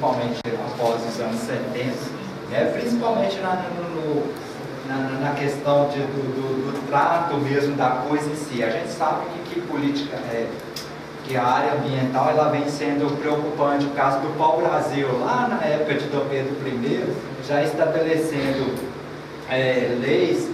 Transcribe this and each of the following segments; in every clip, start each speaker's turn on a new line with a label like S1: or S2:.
S1: principalmente após os anos 70, né, principalmente na questão do trato mesmo da coisa em si. A gente sabe que política que a área ambiental ela vem sendo preocupante. O caso do pau-brasil, lá na época de Dom Pedro I, já estabelecendo leis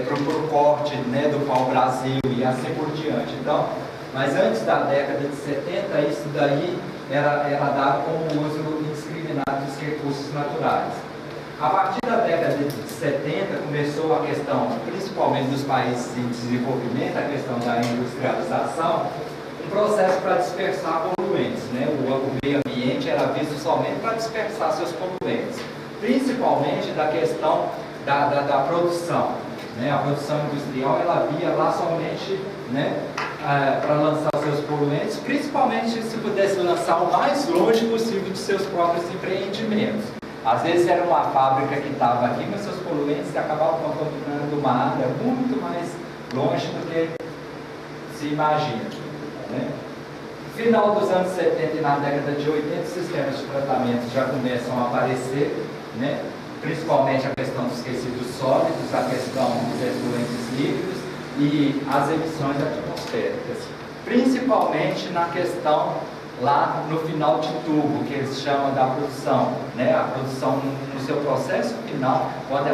S1: para o corte, né, do pau-brasil e assim por diante. Então, mas antes da década de 70, isso daí era dado como uso indiscriminado dos recursos naturais. A partir da década de 70 começou a questão, principalmente dos países em desenvolvimento, a questão da industrialização, um processo para dispersar poluentes, né? O meio ambiente era visto somente para dispersar seus poluentes, principalmente da questão da produção, né? A produção industrial ela via lá somente, né, para lançar os seus poluentes, principalmente se pudesse lançar o mais longe possível de seus próprios empreendimentos. Às vezes era uma fábrica que estava aqui, mas seus poluentes acabavam contaminando uma área muito mais longe do que se imagina, né? No final dos anos 70 e na década de 80, sistemas de tratamento já começam a aparecer, né? Principalmente a questão dos resíduos sólidos, a questão dos efluentes líquidos e as emissões atmosféricas, principalmente na questão lá no final de tubo, que eles chamam da produção, né? A produção no seu processo final, quando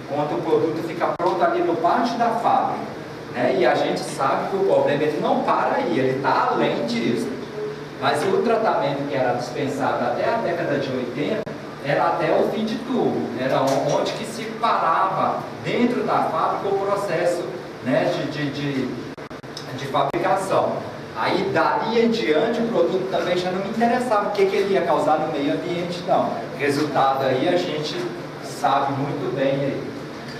S1: quando o produto fica pronto ali no pátio da fábrica, né? E a gente sabe que o problema ele não para aí, ele está além disso. Mas o tratamento que era dispensado até a década de 80 era até o fim de tubo, era onde que se parava dentro da fábrica o processo, né, de fabricação. Aí, dali em diante, o produto também já não me interessava o que ele ia causar no meio ambiente, não. Resultado aí a gente sabe muito bem aí.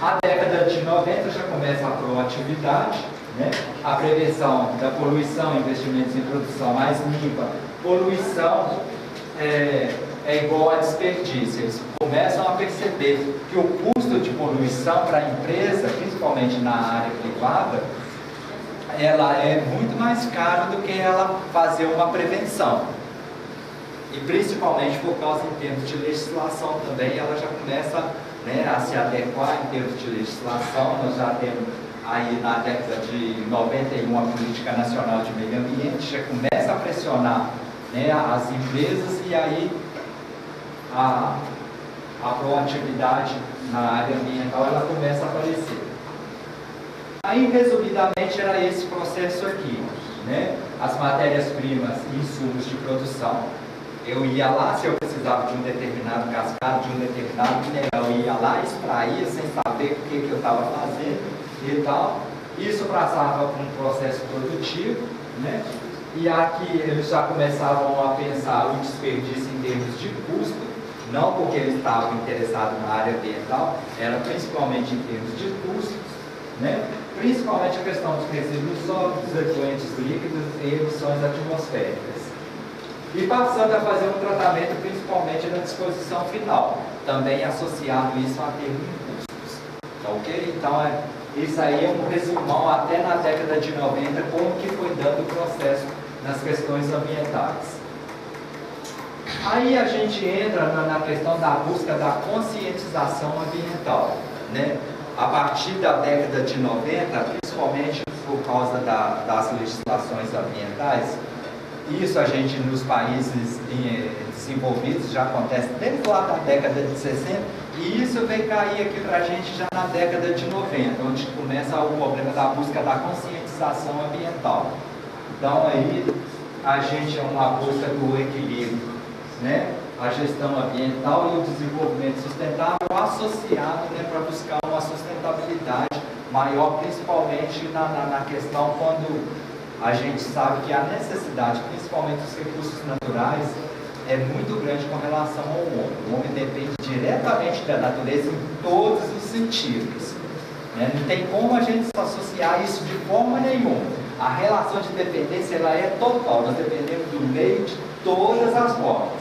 S1: A década de 90 já começa a proatividade, né? A prevenção da poluição, investimentos em produção mais limpa. Poluição é igual a desperdício. Eles começam a perceber que o custo de poluição para a empresa, principalmente na área privada, ela é muito mais cara do que ela fazer uma prevenção. E principalmente por causa em termos de legislação também, ela já começa, né, a se adequar em termos de legislação. Nós já temos aí na década de 91 a Política Nacional de Meio Ambiente, já começa a pressionar, né, as empresas, e aí a proatividade na área ambiental ela começa a aparecer. Aí, resumidamente, era esse processo aqui, né? As matérias-primas e insumos de produção. Eu ia lá, se eu precisava de um determinado cascado, de um determinado mineral, eu ia lá, extraía, sem saber o que eu estava fazendo e tal. Isso passava por um processo produtivo, né? E aqui eles já começavam a pensar o desperdício em termos de custo, não porque eles estavam interessados na área ambiental, era principalmente em termos de custos, né? Principalmente a questão dos resíduos sólidos, efluentes líquidos e emissões atmosféricas. E passando a fazer um tratamento principalmente na disposição final, também associado isso a termos em custos. Tá ok? Então, isso aí é um resumão até na década de 90, como que foi dando o processo nas questões ambientais. Aí a gente entra na questão da busca da conscientização ambiental, né? A partir da década de 90, principalmente por causa das legislações ambientais, isso a gente nos países desenvolvidos já acontece desde lá da década de 60, e isso vem cair aqui para a gente já na década de 90, onde começa o problema da busca da conscientização ambiental. Então aí a gente é uma busca do equilíbrio, né? A gestão ambiental e o desenvolvimento sustentável associado, né, para buscar uma sustentabilidade maior, principalmente na questão quando a gente sabe que a necessidade, principalmente dos recursos naturais, é muito grande com relação ao homem. O homem depende diretamente da natureza em todos os sentidos, né? Não tem como a gente associar isso de forma nenhuma. A relação de dependência ela é total, nós dependemos do meio de todas as formas.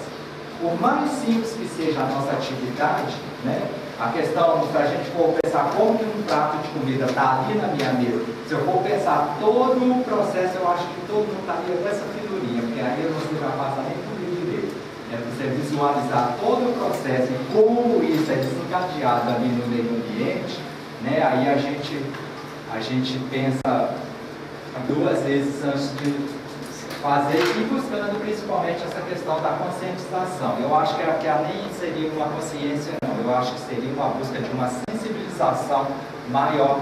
S1: Por mais simples que seja a nossa atividade, né? A questão, se a gente for pensar como que um prato de comida está ali na minha mesa, se eu for pensar todo o processo, eu acho que todo mundo estaria com essa figurinha, porque aí eu não sei já passar nem por direito. visualizar todo o processo e como isso é desencadeado ali no meio ambiente, né, aí a gente pensa duas vezes antes de fazer e buscando principalmente essa questão da conscientização. Eu acho que nem seria uma consciência, não. Eu acho que seria uma busca de uma sensibilização maior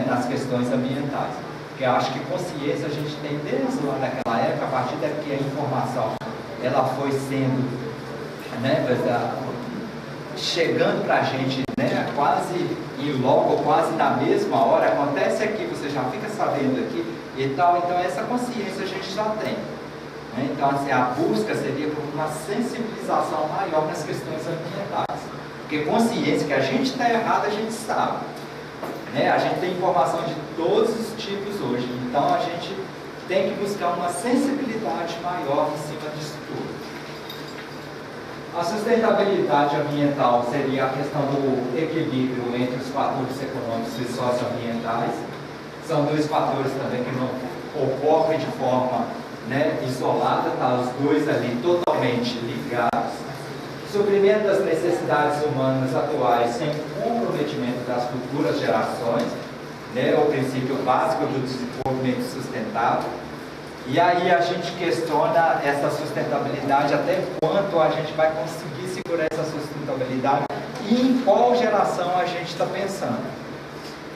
S1: nas questões ambientais. Porque eu acho que consciência a gente tem desde lá naquela época, a partir da que a informação ela foi sendo, chegando para a gente, quase em logo, quase na mesma hora, acontece aqui, você já fica sabendo aqui e tal, então essa consciência a gente já tem. Então, assim, a busca seria por uma sensibilização maior nas questões ambientais. Porque consciência que a gente está errado, a gente sabe. A gente tem informação de todos os tipos hoje, então a gente tem que buscar uma sensibilidade maior em cima disso tudo. A sustentabilidade ambiental seria a questão do equilíbrio entre os fatores econômicos e socioambientais. São dois fatores também que não ocorrem de forma isolada, tá? Os dois ali totalmente ligados. Suprimento das necessidades humanas atuais sem comprometimento das futuras gerações, o princípio básico do desenvolvimento sustentável. E aí a gente questiona essa sustentabilidade, até quanto a gente vai conseguir segurar essa sustentabilidade e em qual geração a gente está pensando.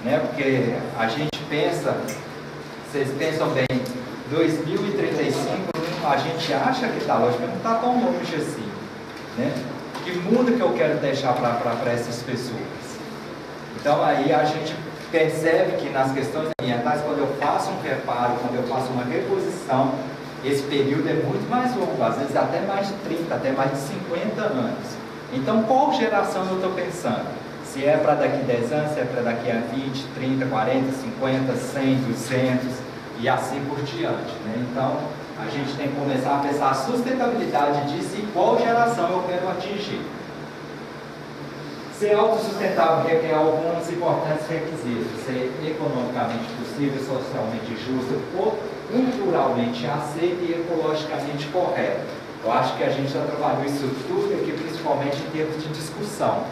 S1: Porque a gente pensa, vocês pensam bem, 2035, a gente acha que está longe, mas não está tão longe assim. Que mundo que eu quero deixar para essas pessoas? Então aí a gente percebe que nas questões ambientais, quando eu faço um reparo, quando eu faço uma reposição, esse período é muito mais longo, às vezes até mais de 30, até mais de 50 anos. Então qual geração eu estou pensando? Se é para daqui 10 anos, se é para daqui a 20, 30, 40, 50, 100, 200 e assim por diante. Então a gente tem que começar a pensar a sustentabilidade disso e qual geração eu quero atingir. Ser autossustentável requer alguns importantes requisitos: ser economicamente possível, socialmente justo, culturalmente aceito e ecologicamente correto. Eu acho que a gente já trabalhou isso tudo aqui, principalmente em termos de discussão.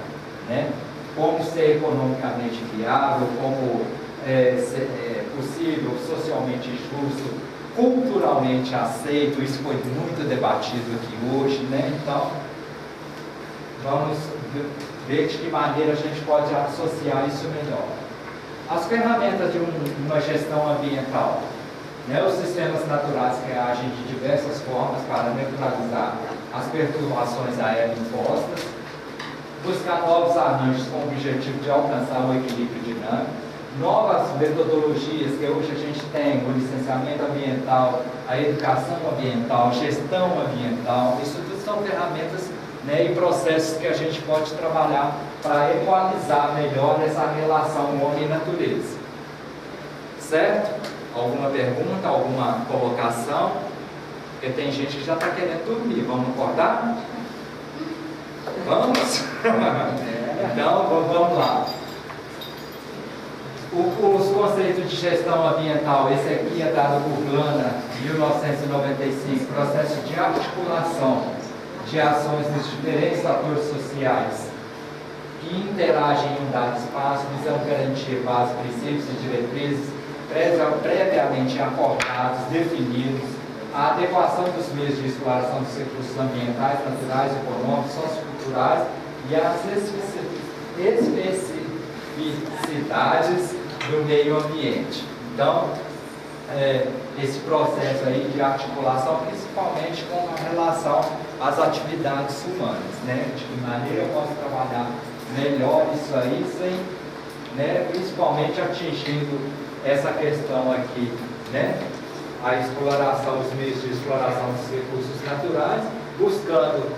S1: Como ser economicamente viável, como ser possível, socialmente justo, culturalmente aceito. Isso foi muito debatido aqui hoje, Então, vamos ver de que maneira a gente pode associar isso melhor. As ferramentas de uma gestão ambiental. Os sistemas naturais que agem de diversas formas para neutralizar as perturbações aéreas impostas, buscar novos arranjos com o objetivo de alcançar um equilíbrio dinâmico, novas metodologias que hoje a gente tem, o licenciamento ambiental, a educação ambiental, gestão ambiental, isso tudo são ferramentas e processos que a gente pode trabalhar para equalizar melhor essa relação homem-natureza. Certo? Alguma pergunta, alguma colocação? Porque tem gente que já está querendo dormir. Vamos acordar? Vamos? Então, vamos lá. Os conceitos de gestão ambiental, esse aqui é dado por Glana, 1995, processo de articulação de ações dos diferentes atores sociais que interagem em um dado espaço, visando garantir bases, princípios e diretrizes previamente acordados, definidos, a adequação dos meios de exploração dos recursos ambientais, naturais, econômicos, socioculturais e as especificidades do meio ambiente. Então, esse processo aí de articulação, principalmente com relação às atividades humanas, de que maneira eu posso trabalhar melhor isso aí, sem, principalmente atingindo essa questão aqui, a exploração, os meios de exploração dos recursos naturais, buscando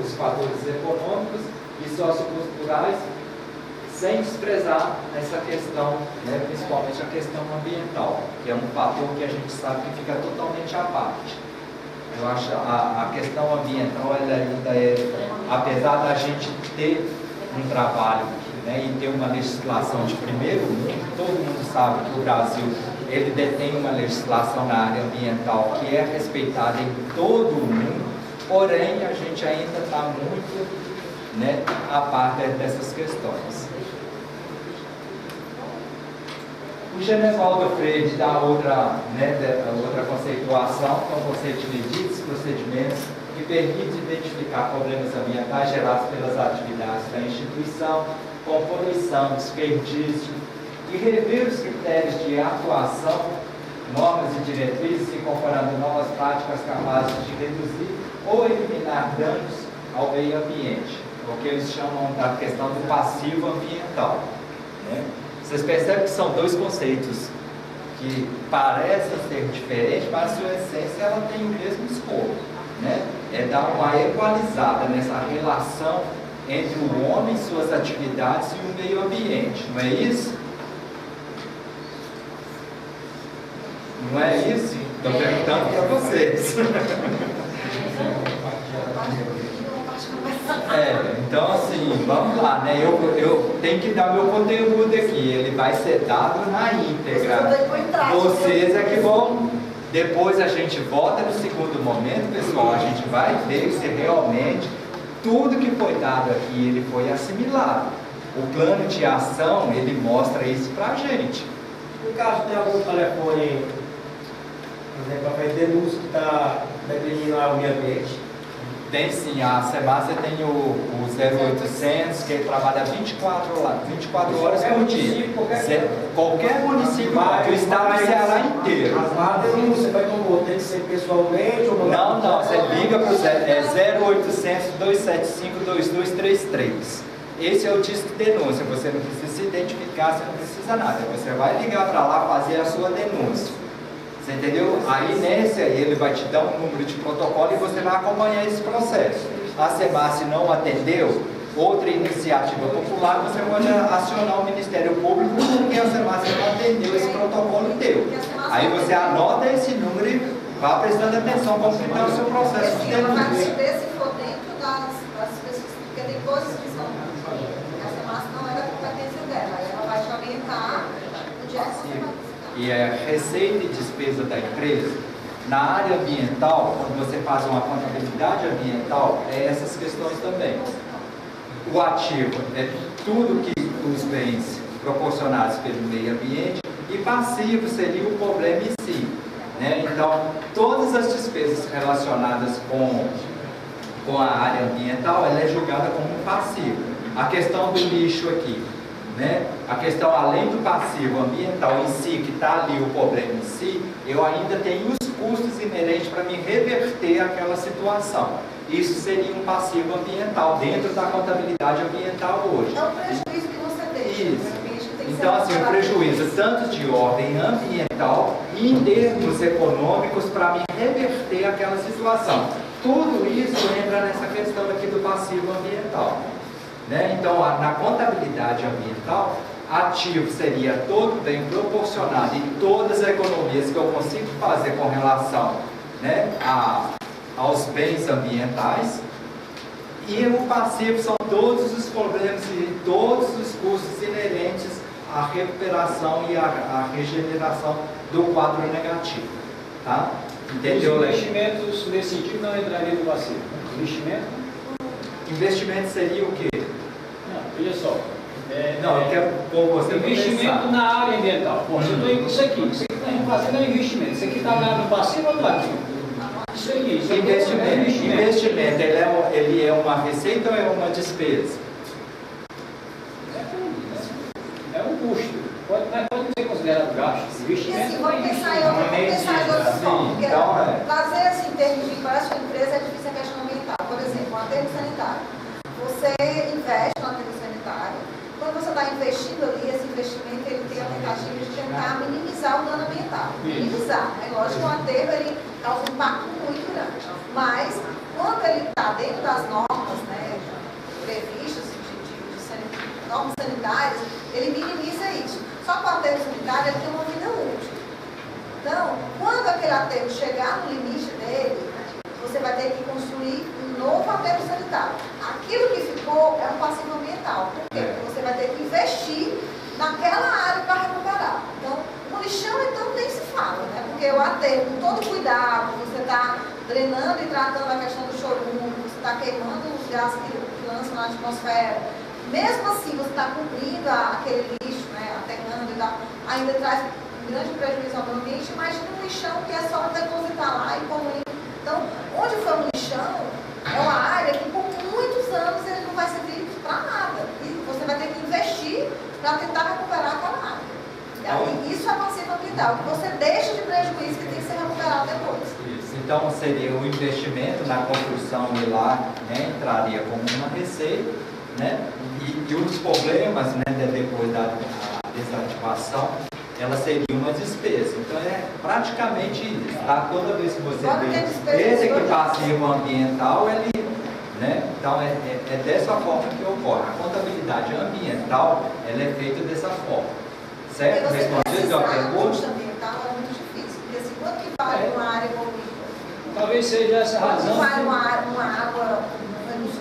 S1: os fatores econômicos e socioculturais, sem desprezar essa questão, principalmente a questão ambiental, que é um fator que a gente sabe que fica totalmente à parte. Eu acho a questão ambiental, ela ainda apesar da gente ter um trabalho e ter uma legislação de primeiro mundo, todo mundo sabe que o Brasil ele detém uma legislação na área ambiental que é respeitada em todo o mundo, porém a gente ainda está muito, né, a par dessas questões. O Genevaldo Freire dá outra conceituação, que é o conceito de medidas, procedimentos, que permite identificar problemas ambientais gerados pelas atividades da instituição, como poluição, desperdício, e rever os critérios de atuação, normas e diretrizes, incorporando novas práticas capazes de reduzir ou eliminar danos ao meio ambiente, o que eles chamam da questão do passivo ambiental, né? Vocês percebem que são dois conceitos que parecem ser diferentes, mas a sua essência ela tem o mesmo escopo, né? É dar uma equalizada nessa relação entre o homem, suas atividades e o meio ambiente, não é isso? Não é isso? Estou perguntando para vocês. Então assim, vamos lá, né? Eu tenho que dar meu conteúdo aqui, ele vai ser dado na íntegra. Vocês é que vão, depois a gente volta no segundo momento, pessoal, a gente vai ver se realmente tudo que foi dado aqui, ele foi assimilado. O plano de ação, ele mostra isso pra gente.
S2: No caso, tem algum telefone, por exemplo, para denúncia que está deprimindo o meio ambiente?
S1: Tem sim, a Semácia tem o 0800, que ele trabalha 24 horas por dia. Qualquer município do estado do Ceará inteiro.
S2: A denúncia vai compor, tem que ser pessoalmente ou
S1: não? Não, você liga para o 0800 275 2233. Esse é o disco de denúncia, você não precisa se identificar, você não precisa nada. Você vai ligar para lá fazer a sua denúncia. Você entendeu? Aí nesse aí ele vai te dar um número de protocolo e você vai acompanhar esse processo. A SEMAS não atendeu, outra iniciativa popular, você pode acionar o Ministério Público porque a SEMAS não atendeu esse protocolo teu. Aí você anota esse número e vá prestando atenção como está o seu processo de denúncia.
S3: Ela vai receber se for dentro das pessoas, porque tem coisas que são. A SEMAS não é da competência dela, ela vai te orientar no dia que você vai.
S1: E é receita e despesa da empresa. Na área ambiental, quando você faz uma contabilidade ambiental, é essas questões também. O ativo é tudo que os bens proporcionados pelo meio ambiente, e passivo seria o problema em si, né? Então, todas as despesas relacionadas com a área ambiental, ela é julgada como um passivo. A questão do lixo aqui, né? A questão, além do passivo ambiental em si, que está ali o problema em si, eu ainda tenho os custos inerentes para me reverter aquela situação. Isso seria um passivo ambiental dentro da contabilidade ambiental hoje.
S3: É o prejuízo que você deixa.
S1: Isso. Então, assim, o prejuízo tanto de ordem ambiental e em termos econômicos para me reverter aquela situação. Tudo isso entra nessa questão aqui do passivo ambiental. Né? Então, na contabilidade ambiental, ativo seria todo bem proporcionado e todas as economias que eu consigo fazer com relação, né, aos bens ambientais, e o passivo são todos os problemas e todos os custos inerentes à recuperação e à regeneração do quadro negativo. Tá? Entendeu?
S4: Os investimentos nesse sentido não entrariam no passivo.
S1: Investimento seria o quê?
S4: Olha só.
S1: Eu quero pôr você
S4: investimento na área ambiental. Bom, isso aqui que está fazendo é investimento. Isso aqui está lá no passivo ou no ativo? Isso aqui.
S1: Investimento, ele é uma receita ou é uma despesa?
S4: É um custo. Pode ser considerado gasto. Investimento.
S3: Assim, vamos pensar em outras formas.
S1: Então,
S3: fazer assim, em termos de para a sua empresa é difícil a questão ambiental. Por exemplo, um aterro sanitário. Você investe no aterro sanitário. Quando você está investindo ali, esse investimento ele tem a tentativa de tentar minimizar o dano ambiental. Minimizar. É lógico que o aterro ele causa um impacto muito grande. Mas, quando ele está dentro das normas, né, previstas de normas sanitárias, ele minimiza isso. Só que o aterro sanitário ele tem uma vida útil. Então, quando aquele aterro chegar no limite dele, você vai ter que construir um novo aterro sanitário. Aquilo que ficou é um passivo ambiental. Por quê? Porque você vai ter que investir naquela área para recuperar. Então, no lixão, então, nem se fala, né? Porque o aterro, com todo cuidado, você está drenando e tratando a questão do chorume, você está queimando os gases que lançam na atmosfera. Mesmo assim, você está cobrindo aquele lixo, né, aterrando e tal, ainda traz um grande prejuízo ao meio ambiente. Imagina um lixão que é só depositar lá e poluir. Então, onde foi um lixão, é uma área que por muitos anos ele não vai servir para nada. E você vai ter que investir para tentar recuperar aquela área. E aí, isso é passivo ambiental, que você deixa de prejuízo que tem que ser recuperado depois.
S1: Isso. Então, seria o investimento na construção e lá, né, entraria como uma receita, né, e os problemas, né, depois da desativação, ela seria uma despesa. Então, é praticamente isso. Tá? Toda vez que você vê esse equipativo ambiental, ele, né, então é dessa forma que ocorre. A contabilidade ambiental, ela é feita dessa forma. Certo? Respondendo a pergunta?
S3: Ambiental é muito difícil, porque assim, quanto que vale uma área poluída?
S4: Talvez seja essa razão.
S3: Quanto vale uma água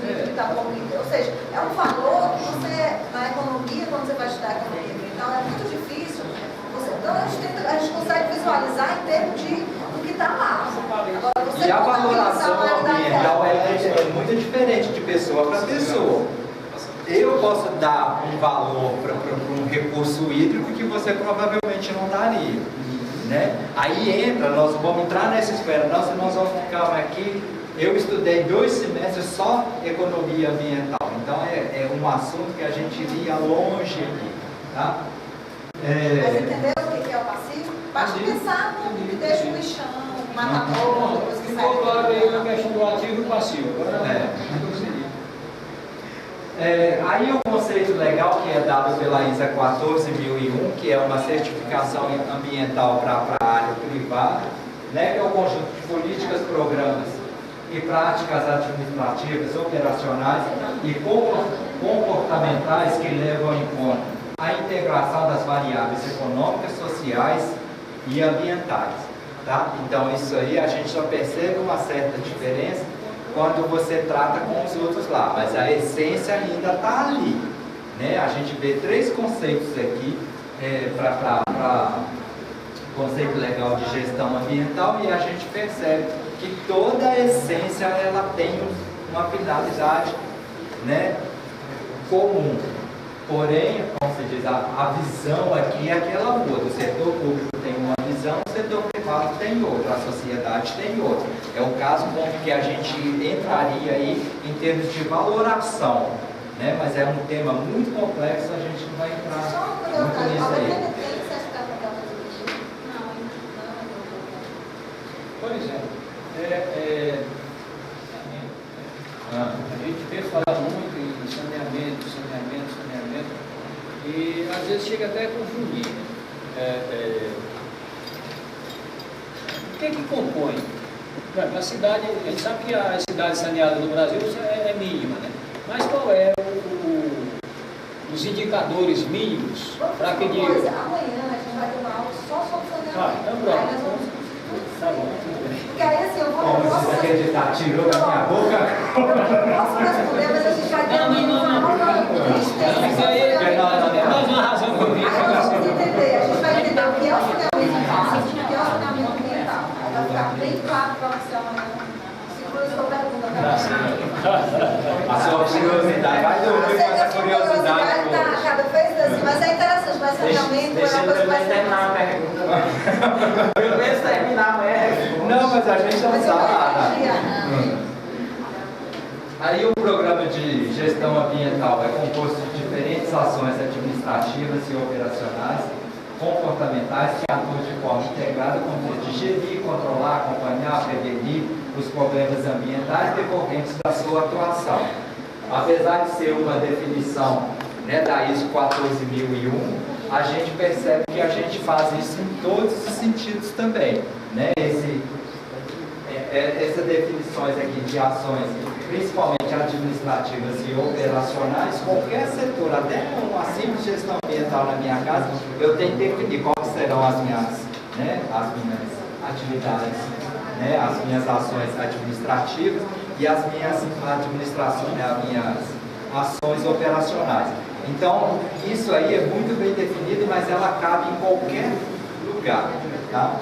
S3: que está poluída? Ou seja, é um valor que você, na economia, quando você vai estudar economia ambiental, é muito difícil. Então a gente consegue visualizar em termos do que está lá. Agora, você
S1: e a valoração ambiental
S3: é
S1: é muito diferente de pessoa para pessoa. Eu posso dar um valor para um recurso hídrico que você provavelmente não daria. Né? Aí entra, nós vamos entrar nessa esfera, nós vamos ficar aqui. Eu estudei 2 semestres só economia ambiental, então é um assunto que a gente iria longe aqui. Tá?
S3: Mas entendeu o que é o passivo? Basta pensar no que deixa um lixão, um matador, coisa que
S4: ficou claro aí a questão do ativo e o passivo. Agora,
S1: aí o conceito legal que é dado pela ISA 14001, que é uma certificação ambiental para a área privada, né, que é o conjunto de políticas, programas e práticas administrativas, operacionais e comportamentais que levam em conta a integração das variáveis econômicas, sociais e ambientais. Tá? Então isso aí a gente só percebe uma certa diferença quando você trata com os outros lá, mas a essência ainda está ali. Né? A gente vê 3 conceitos aqui para conceito legal de gestão ambiental e a gente percebe que toda a essência ela tem uma finalidade, né, comum. Porém, como se diz, a visão aqui é aquela outra. O setor público tem uma visão, o setor privado tem outra, a sociedade tem outra. É o caso com que a gente entraria aí em termos de valoração, né? Mas é um tema muito complexo, a gente não vai entrar muito nisso aí.
S4: por exemplo, a gente vê falar muito em saneamento, e às vezes chega até a confundir. O que compõe? A cidade, a gente sabe que a cidade saneada no Brasil é mínima, né? Mas qual é os indicadores mínimos para que diga?
S3: Amanhã a gente vai ter uma aula só sobre saneamento.
S4: Então pronto.
S3: Aí nós vamos
S4: Tá bom, tudo bem.
S3: porque aí assim, eu
S1: Como
S3: posso
S1: você acreditar, tirou da minha boca?
S3: eu posso responder, mas a gente vai ter uma aula
S4: Mais uma razão que eu vi.
S3: Aí nós vamos entender, a gente vai entender o que é o saneamento básico, o que é o saneamento ambiental. Aí vai ficar bem claro para você amanhã. Segura a sua pergunta,
S1: A sua curiosidade, vai dormir com essa curiosidade.
S3: Cada vez assim, mas é interessante, mas saneamento é uma coisa mais
S2: terminar a pergunta. Eu penso terminar amanhã.
S1: Não, mas a gente não
S3: Mas eu
S1: sabe.
S3: vou
S1: Aí o programa de gestão ambiental é composto de diferentes ações administrativas e operacionais, comportamentais que atuam de forma integrada com o de gerir, controlar, acompanhar, prevenir os problemas ambientais decorrentes da sua atuação. Apesar de ser uma definição, né, da ISO 14001, a gente percebe que a gente faz isso em todos os sentidos também. Né? Essas definições aqui de ações, principalmente administrativas e operacionais, qualquer setor, até uma simples gestão ambiental na minha casa, eu tenho que definir quais serão as minhas atividades, né, as minhas ações administrativas e as minhas administrações, as minhas ações operacionais. Então, isso aí é muito bem definido, mas ela cabe em qualquer lugar. Tá?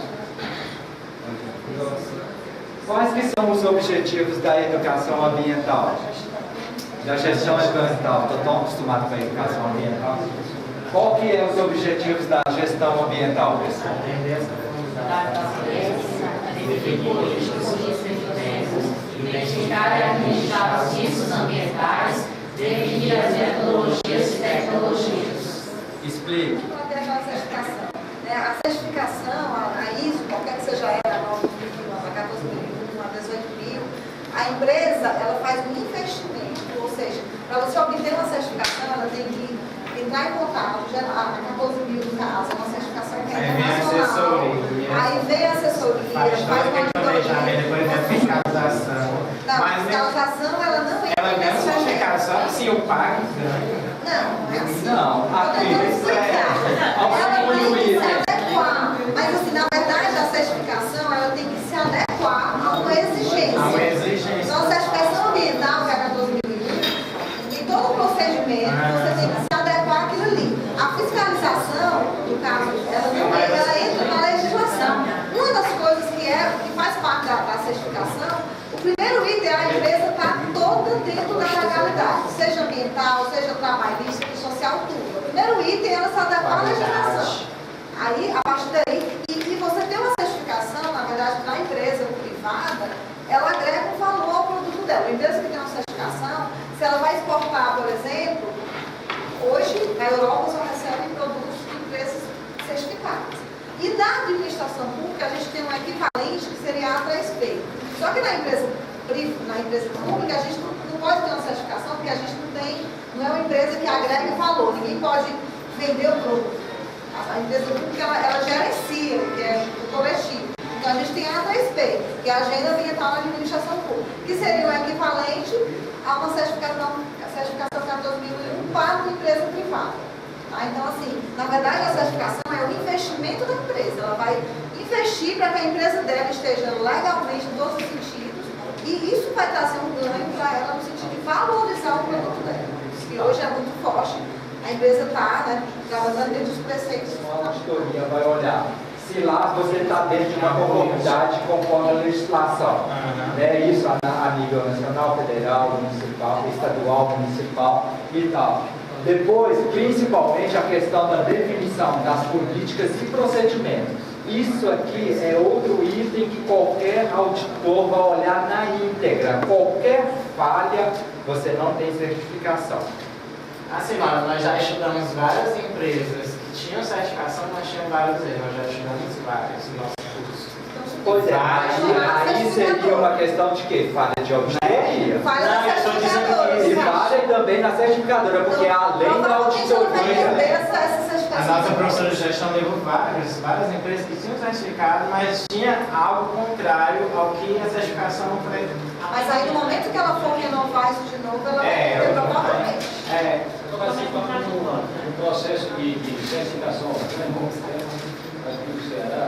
S1: Quais que são os objetivos da educação ambiental? Da gestão ambiental. Estou tão acostumado com a educação ambiental. Qual que é os objetivos da gestão ambiental, pessoal?
S5: Identificar e administrar os riscos ambientais, definir as metodologias e tecnologias.
S1: Explique.
S3: A certificação, a ISO, qualquer que seja ela, a 9.000, a 14.001, a 18.000, a empresa ela faz um investimento, ou seja, para você obter uma certificação, ela tem que entrar em contato, a 14.000 no caso, é uma certificação que é internacional. Aí vem a assessoria, faz uma
S2: planejamento, depois vem a fiscalização.
S3: Não, a fiscalização ela não entra.
S2: Ela ganha certificação, se eu pago, ganha.
S3: Não, é assim.
S1: Não, aqui.
S3: Ela tem que se adequar. Mas, assim, na verdade, a certificação ela tem que se adequar a uma exigência.
S2: A uma exigência.
S3: Então, a certificação ambiental, que é a 14.001, em todo o procedimento, você tem que se adequar àquilo ali. A fiscalização, no caso, ela entra na legislação. Uma das coisas que faz parte da certificação, o primeiro item é a empresa estar toda dentro da legalidade, seja ambiental, seja trabalhista, social, tudo. O primeiro item é ela se adequar à legislação. Aí, a partir daí, e você ter uma certificação, na verdade, para a empresa privada, ela agrega um valor ao produto dela. A empresa que tem uma certificação, se ela vai exportar, por exemplo, hoje, na Europa só recebe produtos de empresas certificadas. E na administração pública, a gente tem um equivalente que seria a A3P. Só que na empresa pública, a gente não pode ter uma certificação, porque a gente não é uma empresa que agrega valor. Ninguém pode vender o produto. A empresa pública, ela gerencia, que é o coletivo. Então, a gente tem a A3P, que é a Agenda Ambiental da Administração Pública, que seria o equivalente a uma certificação 14.001 para uma empresa privada. Tá? Então, assim, na verdade, a certificação é o investimento da empresa. Ela vai investir para que a empresa dela esteja legalmente em todos os sentidos, e isso vai trazer um ganho para ela no sentido de valorizar o produto dela, que hoje é muito forte. A empresa está, trabalhando dentro dos preceitos.
S1: A auditoria vai olhar se lá você está dentro de uma conformidade conforme a legislação. É isso a nível nacional, federal, municipal, estadual, municipal e tal. Depois, principalmente, a questão da definição das políticas e procedimentos. Isso aqui é outro item que qualquer auditor vai olhar na íntegra. Qualquer falha, você não tem certificação.
S2: Assim, nós já estudamos várias empresas que tinham certificação, mas tinham vários erros. Nós já estudamos vários no nosso curso.
S1: Pois é, aí seria uma questão de quê? Falha de auditoria.
S3: Falha da certificadora.
S1: E falha também na certificadora, porque além da auditoria...
S2: A nossa professora de gestão levou várias empresas que tinham certificado, mas tinha algo contrário ao que a certificação foi.
S3: Mas aí, no momento que ela for renovar isso de novo, ela vai ter provavelmente.
S4: Participar no processo de certificação aqui no Ceará,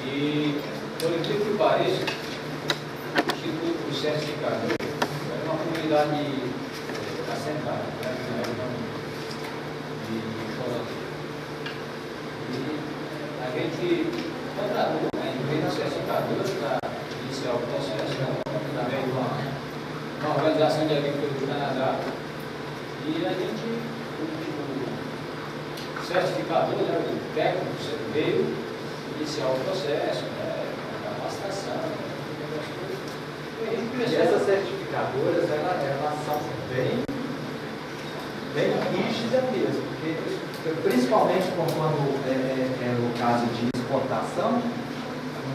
S4: e, por incrível que pareça, o Instituto de Certificador é uma comunidade assentada, e a gente contratou a empresa certificadora para iniciar o processo através de uma organização de agricultura do Canadá. E a gente, o certificador, o técnico, veio iniciar o processo, a capacitação,
S1: E essas certificadoras, elas são bem rígidas mesmo, porque principalmente quando é o caso de exportação,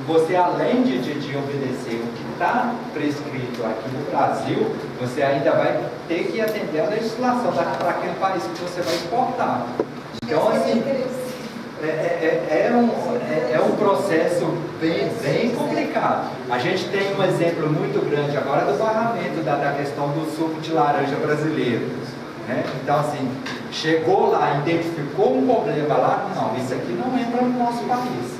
S1: você, além de obedecer o que está prescrito aqui no Brasil, você ainda vai ter que atender a legislação para aquele país que você vai exportar. Então, assim, é um processo bem complicado. A gente tem um exemplo muito grande agora do barramento da questão do suco de laranja brasileiro. Né? Então, assim, chegou lá, identificou um problema lá, não, isso aqui não entra no nosso país,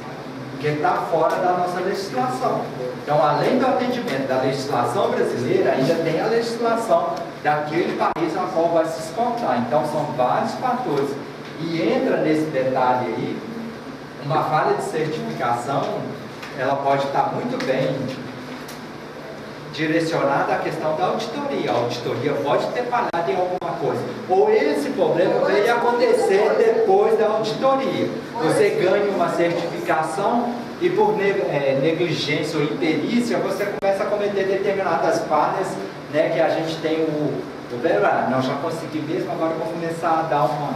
S1: porque está fora da nossa legislação. Então, além do atendimento da legislação brasileira, ainda tem a legislação daquele país ao qual vai se exportar. Então, são vários fatores. E entra nesse detalhe aí, uma falha de certificação, ela pode estar muito bem direcionada à questão da auditoria. A auditoria pode ter falhado em alguma coisa. Ou esse problema veio acontecer depois da auditoria. Você ganha uma certificação e por negligência ou imperícia você começa a cometer determinadas falhas, né, que a gente tem não, já consegui mesmo, agora eu vou começar a dar uma...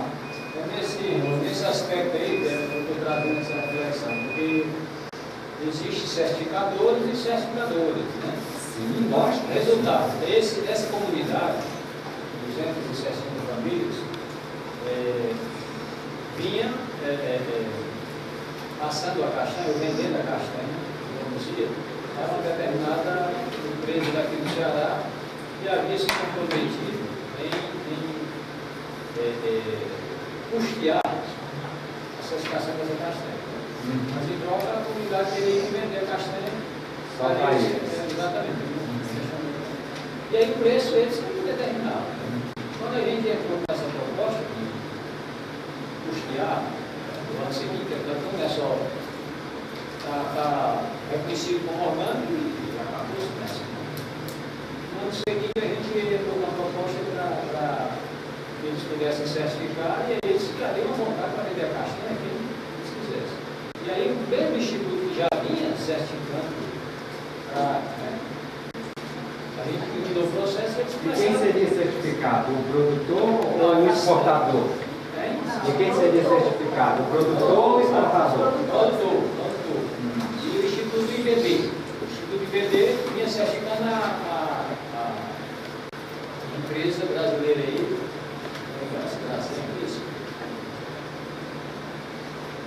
S4: Nesse aspecto aí, eu estou trazendo essa reflexão, porque existem certificadores e certificadores, né?
S1: Sim, lógico.
S4: Resultado, essa comunidade, 260 famílias, vinha passando a castanha, ou vendendo a castanha, para uma determinada empresa daqui do Ceará, que havia se comprometido em custear a certificação dessa castanha. Mas em troca a comunidade teria que vender a castanha
S1: só para eles.
S4: Exatamente. E aí o preço eles que determinavam. Quando a gente entrou com essa proposta de custear, no ano seguinte, não é só está reconhecido como orgânico e acabou-se nessa. No ano seguinte a gente entrou com uma proposta para que eles pudessem certificar e eles ficariam à vontade para vender a castanha quem eles quisessem. E aí o mesmo instituto que já vinha certificando a gente terminou o processo
S1: e quem seria certificado? O produtor ou o exportador? E quem seria certificado? O produtor ou o exportador?
S4: Produtor. E o Instituto IBD. O Instituto IBD vinha certificando a empresa brasileira aí,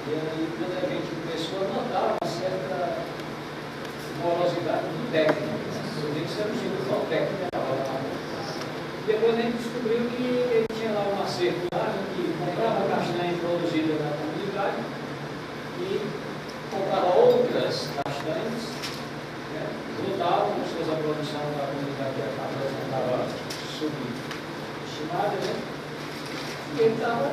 S4: e aí quando a gente começou a notar uma certa morosidade do técnico, eu disse que era um instituto técnico. Depois a gente descobriu que ele tinha lá um acerto lá, que comprava castanha produzida na comunidade e comprava outras castanhas, né, juntavam com suas a produção da comunidade que a produção estava subestimada, né? E ele estava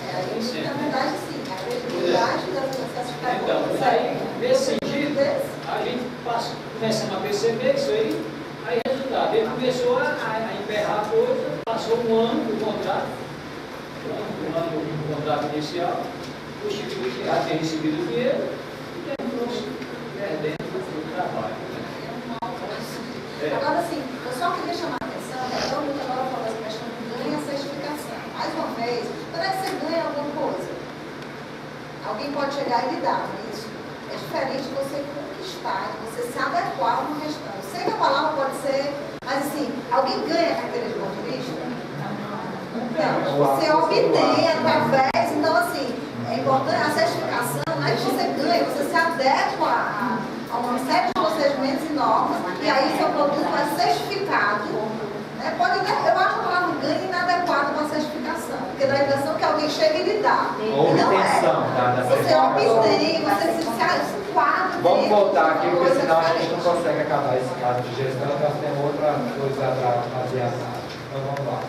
S3: na verdade, sim, a credibilidade das certificadoras.
S4: Então, aí, nesse sentido, a gente começamos a perceber isso aí resultado, ele começou a emperrar a coisa, passou um ano do contrato, do contrato inicial, o instituto já tinha recebido o dinheiro e terminou-se perdendo o trabalho.
S3: Agora, sim, eu só queria chamar a atenção, todo mundo agora falou essa questão de ganha a certificação. Mais uma vez, quando é que você ganha alguma coisa? Alguém pode chegar e lhe dar, não é isso? É diferente de você conquistar, de você se adequar a uma questão. Eu sei que a palavra pode ser, mas assim, alguém ganha a carteira de motorista? Não, você obtém através, então assim, é importante, a certificação não é que você ganha, você se adequa a uma série de procedimentos e normas, e aí seu produto é certificado. Né? Pode, eu acho a palavra ganho inadequada para a certificação, porque dá a impressão que alguém chega e lhe dá.
S1: Ou
S3: não
S1: intenção,
S3: é. Você obtém, você se quadra.
S1: Vamos voltar aqui, porque senão a gente não consegue acabar esse caso de gestão, nós temos outra coisa para fazer assado. Então vamos lá,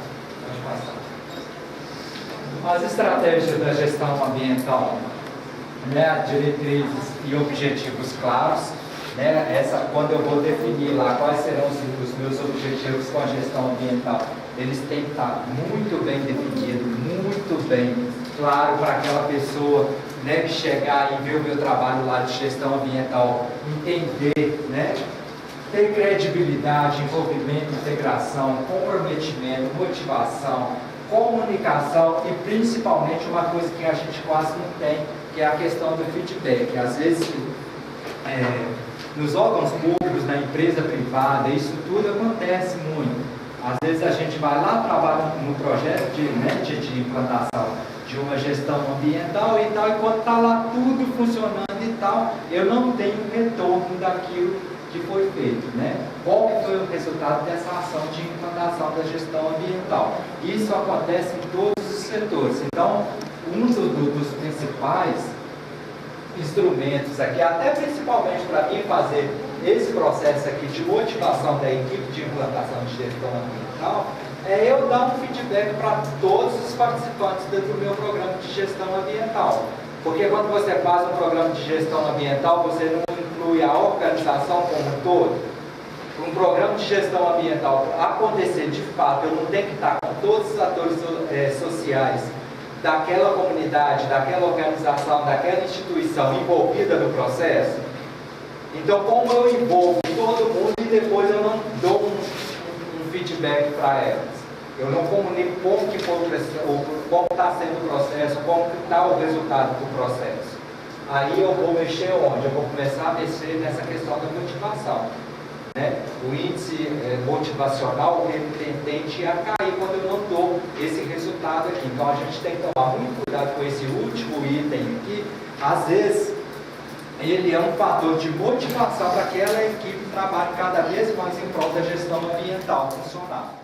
S1: vamos passar. As estratégias da gestão ambiental, né, diretrizes e objetivos claros, né, quando eu vou definir lá quais serão os meus objetivos com a gestão ambiental, eles têm que estar muito bem definidos, muito bem claro para aquela pessoa, né, que chegar e ver o meu trabalho lá de gestão ambiental, entender, né, ter credibilidade, envolvimento, integração, comprometimento, motivação, comunicação e principalmente uma coisa que a gente quase não tem, que é a questão do feedback. Às vezes, nos órgãos públicos, na empresa privada, isso tudo acontece muito. Às vezes a gente vai lá, trabalha no projeto de implantação de uma gestão ambiental e tal, e quando está lá tudo funcionando e tal, eu não tenho retorno daquilo que foi feito, né? Qual que foi o resultado dessa ação de implantação da gestão ambiental? Isso acontece em todos os setores. Então, um dos principais instrumentos aqui, até principalmente para mim fazer esse processo aqui de motivação da equipe de implantação de gestão ambiental, é eu dar um feedback para todos os participantes do meu programa de gestão ambiental. Porque quando você faz um programa de gestão ambiental, você não inclui a organização como um todo. para um programa de gestão ambiental acontecer de fato, eu não tenho que estar com todos os atores sociais daquela comunidade, daquela organização, daquela instituição envolvida no processo. Então, como eu envolvo todo mundo e depois eu não dou um feedback para elas? Eu não comunico como está sendo o processo, como está o resultado do processo. Aí eu vou mexer onde? Eu vou começar a mexer nessa questão da motivação. Né? O índice motivacional ele tende a cair quando eu não dou esse resultado aqui. Então a gente tem que tomar muito cuidado com esse último item aqui. Às vezes ele é um fator de motivação para que aquela equipe trabalhe cada vez mais em prol da gestão ambiental funcional.